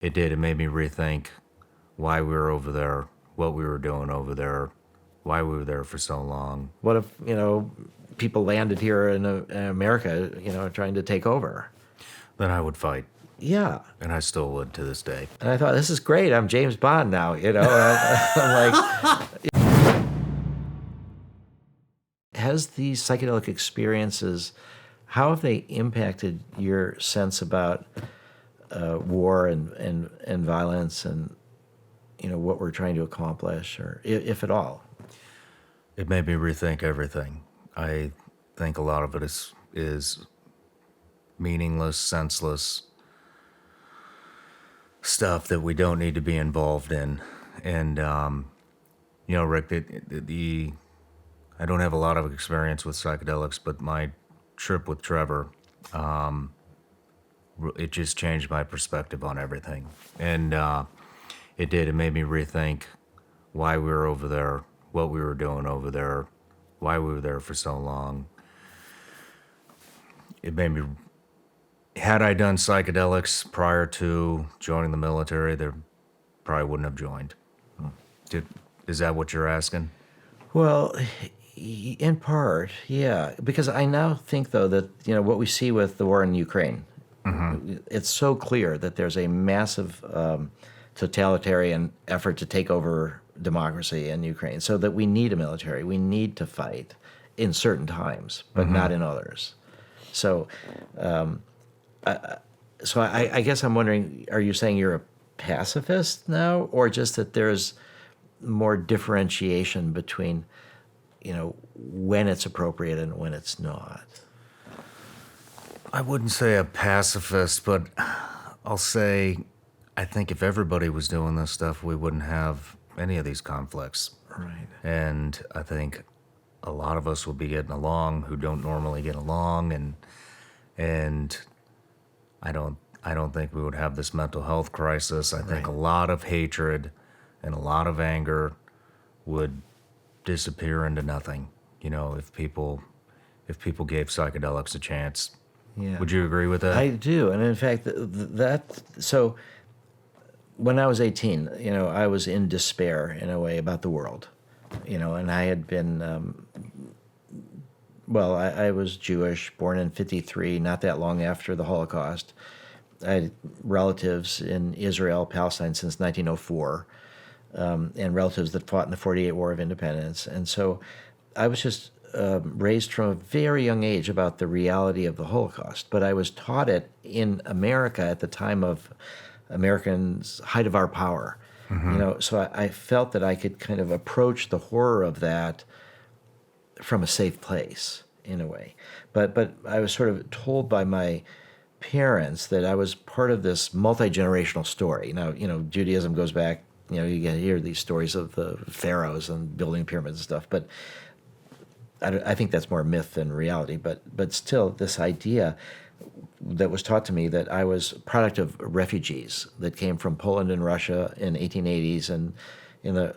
It did. It made me rethink why we were over there, what we were doing over there, why we were there for so long. What if, people landed here in America, trying to take over? Then I would fight, Yeah. and I still would to this day. And I thought, this is great. I'm James Bond now, I'm like, has these psychedelic experiences, how have they impacted your sense about war and violence and, what we're trying to accomplish, or if at all? It made me rethink everything. I think a lot of it is meaningless, senseless stuff that we don't need to be involved in. And Rick, I don't have a lot of experience with psychedelics, but my trip with Trevor, it just changed my perspective on everything. And it did. It made me rethink why we were over there, what we were doing over there, why we were there for so long. It made me. Had I done psychedelics prior to joining the military, they probably wouldn't have joined. Is that what you're asking? Well, in part, yeah. Because I now think, though, that, what we see with the war in Ukraine, it's so clear that there's a massive totalitarian effort to take over democracy in Ukraine, so that we need a military. We need to fight in certain times, but not in others. So, I guess I'm wondering, are you saying you're a pacifist now, or just that there's more differentiation between, when it's appropriate and when it's not? I wouldn't say a pacifist, but I'll say I think if everybody was doing this stuff, we wouldn't have any of these conflicts. Right. And I think a lot of us would be getting along who don't normally get along, and I don't think we would have this mental health crisis. I think a lot of hatred and a lot of anger would disappear into nothing. If people gave psychedelics a chance. Yeah. Would you agree with that? I do, and in fact, so when I was 18, I was in despair in a way about the world, and I had been, I was Jewish, born in '53, not that long after the Holocaust. I had relatives in Israel, Palestine since 1904, and relatives that fought in the '48 War of Independence, and so I was just raised from a very young age about the reality of the Holocaust, but I was taught it in America at the time of Americans' height of our power. So I felt that I could kind of approach the horror of that from a safe place in a way. But I was sort of told by my parents that I was part of this multi-generational story. Now, Judaism goes back, you get to hear these stories of the pharaohs and building pyramids and stuff, but I think that's more myth than reality, but still, this idea that was taught to me that I was a product of refugees that came from Poland and Russia in 1880s and in the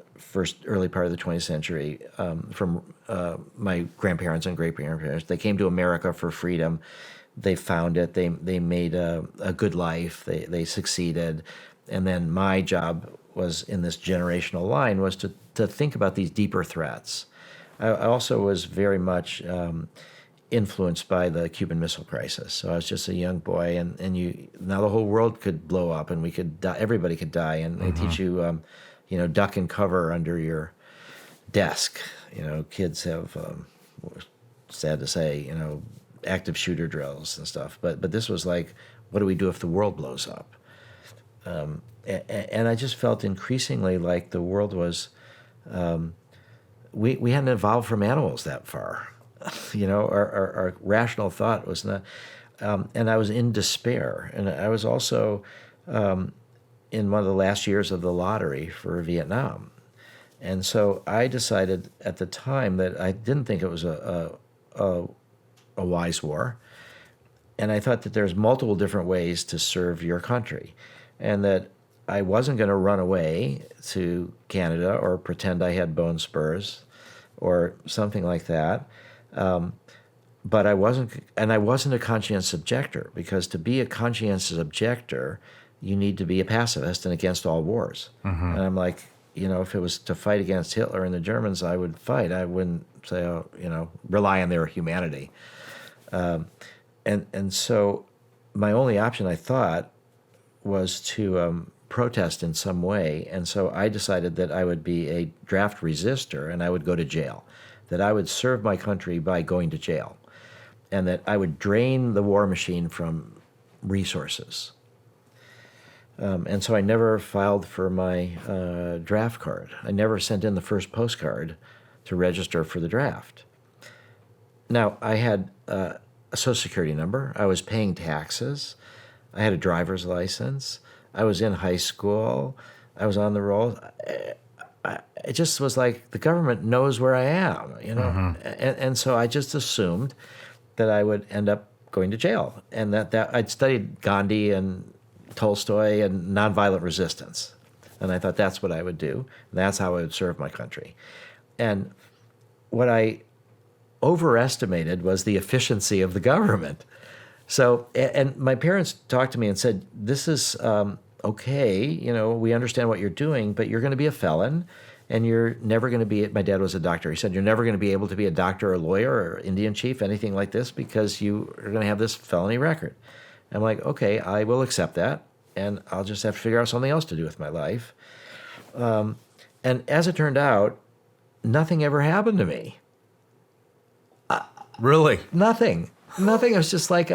early part of the 20th century, from my grandparents and great-grandparents. They came to America for freedom. They found it. They made a good life. They succeeded. And then my job was, in this generational line, was to think about these deeper threats. I also was very much influenced by the Cuban Missile Crisis. So I was just a young boy, and now the whole world could blow up, and we could die, everybody could die, and they teach you, duck and cover under your desk. Kids have, sad to say, active shooter drills and stuff. But this was like, what do we do if the world blows up? And I just felt increasingly like the world was. We hadn't evolved from animals that far. Our rational thought was not, and I was in despair. And I was also in one of the last years of the lottery for Vietnam. And so I decided at the time that I didn't think it was a wise war. And I thought that there's multiple different ways to serve your country. And that I wasn't going to run away to Canada or pretend I had bone spurs or something like that. But I wasn't a conscientious objector, because to be a conscientious objector, you need to be a pacifist and against all wars. And I'm like, if it was to fight against Hitler and the Germans, I would fight. I wouldn't say, rely on their humanity. And so my only option, I thought, was to protest in some way. And so I decided that I would be a draft resistor and I would go to jail, that I would serve my country by going to jail, and that I would drain the war machine from resources. And so I never filed for my draft card. I never sent in the first postcard to register for the draft. Now, I had a Social Security number. I was paying taxes. I had a driver's license. I was in high school. I was on the roll. It just was like the government knows where I am, And so I just assumed that I would end up going to jail, and that I'd studied Gandhi and Tolstoy and nonviolent resistance, and I thought that's what I would do. And that's how I would serve my country. And what I overestimated was the efficiency of the government. So, and my parents talked to me and said, this is okay, we understand what you're doing, but you're going to be a felon, and you're never going to be, my dad was a doctor. He said, you're never going to be able to be a doctor or a lawyer or Indian chief, anything like this, because you are going to have this felony record. I'm like, okay, I will accept that, and I'll just have to figure out something else to do with my life. And as it turned out, nothing ever happened to me. Really? Nothing. It was just like,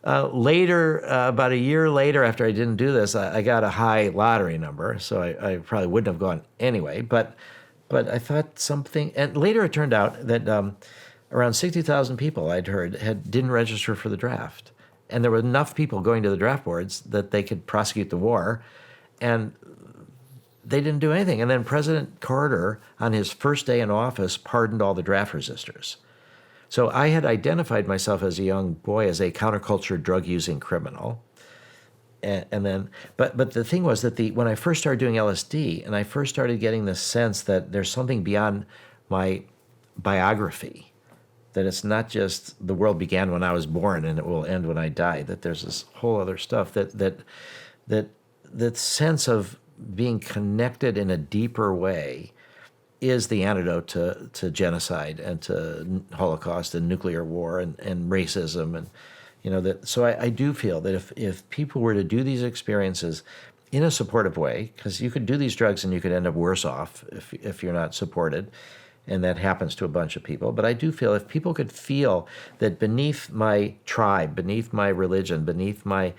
later, about a year later after I didn't do this, I got a high lottery number, so I probably wouldn't have gone anyway. But I thought something, and later it turned out that around 60,000 people I'd heard didn't register for the draft. And there were enough people going to the draft boards that they could prosecute the war, and they didn't do anything. And then President Carter, on his first day in office, pardoned all the draft resistors. So I had identified myself as a young boy as a counterculture drug-using criminal. And then, but the thing was that when I first started doing LSD, and I first started getting this sense that there's something beyond my biography, that it's not just the world began when I was born and it will end when I die, that there's this whole other stuff, that sense of being connected in a deeper way is the antidote to genocide and to Holocaust and nuclear war and racism. And, so I do feel that if people were to do these experiences in a supportive way, because you could do these drugs and you could end up worse off if you're not supported, and that happens to a bunch of people. But I do feel if people could feel that beneath my tribe, beneath my religion, beneath my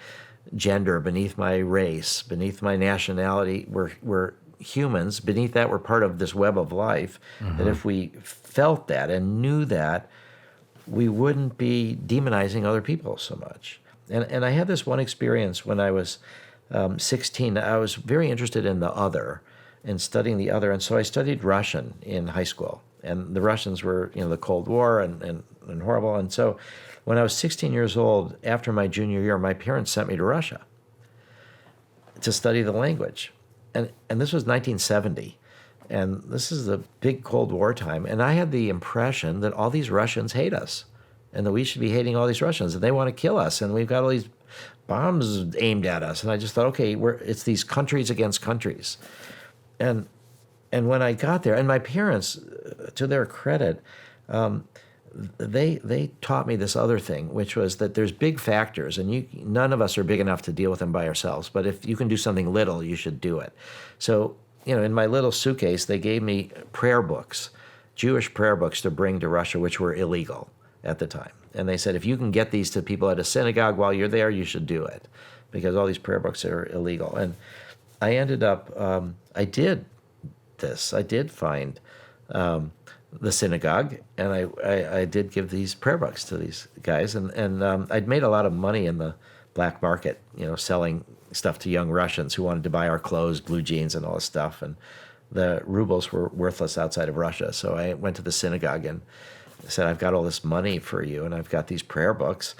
gender, beneath my race, beneath my nationality, we're humans, beneath that we're part of this web of life, that if we felt that and knew that, we wouldn't be demonizing other people so much. And I had this one experience when I was 16. I was very interested in the other and studying the other. And so I studied Russian in high school. And the Russians were, the Cold War and horrible. And so when I was 16 years old, after my junior year, my parents sent me to Russia to study the language. And this was 1970. And this is the big Cold War time. And I had the impression that all these Russians hate us and that we should be hating all these Russians and they want to kill us. And we've got all these bombs aimed at us. And I just thought, okay, it's these countries against countries. And when I got there, and my parents, to their credit, they taught me this other thing, which was that there's big factors, and none of us are big enough to deal with them by ourselves. But if you can do something little, you should do it. So, in my little suitcase, they gave me prayer books, Jewish prayer books to bring to Russia, which were illegal at the time. And they said, if you can get these to people at a synagogue while you're there, you should do it, because all these prayer books are illegal. And I ended up, I did this. I did find the synagogue, and I did give these prayer books to these guys. And I'd made a lot of money in the black market, selling stuff to young Russians who wanted to buy our clothes, blue jeans, and all this stuff. And the rubles were worthless outside of Russia. So I went to the synagogue and said, I've got all this money for you, and I've got these prayer books.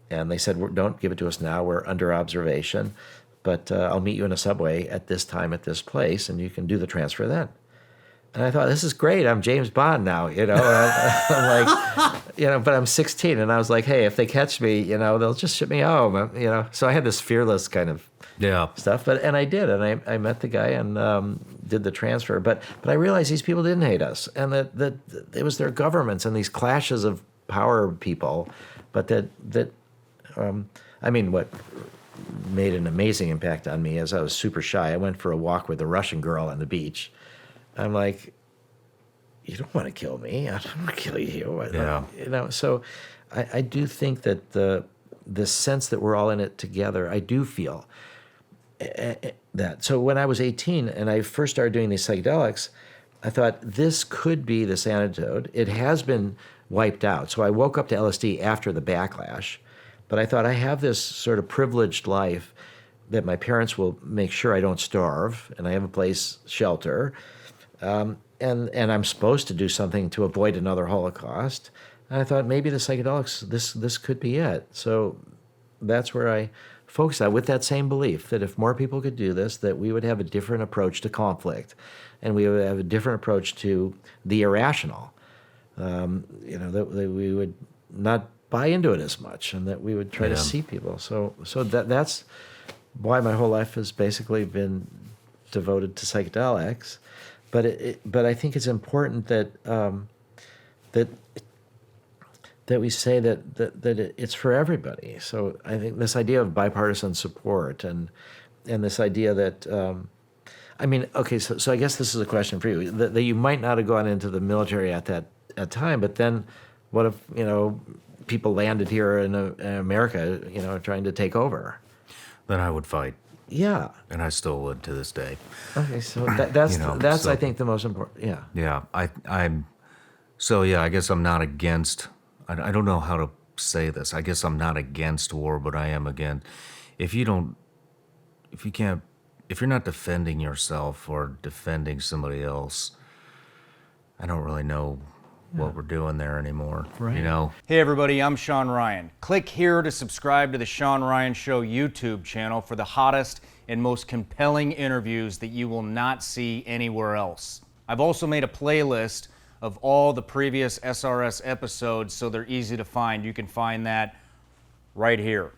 And they said, don't give it to us now. We're under observation. But I'll meet you in a subway at this time at this place, and you can do the transfer then. And I thought, this is great. I'm James Bond now, I'm like, but I'm 16, and I was like, hey, if they catch me, they'll just ship me home, So I had this fearless kind of Yeah. stuff. And I did, and I met the guy and did the transfer. But I realized these people didn't hate us, and that it was their governments and these clashes of power people, but what made an amazing impact on me is I was super shy. I went for a walk with a Russian girl on the beach. I'm like, you don't want to kill me. I don't want to kill you. Yeah. So I do think that the sense that we're all in it together, I do feel that. So when I was 18 and I first started doing these psychedelics, I thought this could be this antidote. It has been wiped out. So I woke up to LSD after the backlash, but I thought I have this sort of privileged life that my parents will make sure I don't starve, and I have a place, shelter, and I'm supposed to do something to avoid another Holocaust. And I thought maybe the psychedelics, this could be it. So that's where I focused on, with that same belief that if more people could do this, that we would have a different approach to conflict, and we would have a different approach to the irrational. That we would not buy into it as much, and that we would try to see people. So that's why my whole life has basically been devoted to psychedelics. But I think it's important that we say that it's for everybody. So I think this idea of bipartisan support and this idea that so I guess this is a question for you, that you might not have gone into the military at that time, but then what if people landed here in America, trying to take over? Then I would fight. Yeah. And I still would to this day. Okay, so that's I think the most important. Yeah. Yeah. I guess I'm not against. I don't know how to say this. I guess I'm not against war, but I am against. If you're not defending yourself or defending somebody else, I don't really know what we're doing there anymore. Right. Hey everybody, I'm Shawn Ryan. Click here to subscribe to the Shawn Ryan Show YouTube channel for the hottest and most compelling interviews that you will not see anywhere else. I've also made a playlist of all the previous SRS episodes, so they're easy to find. You can find that right here.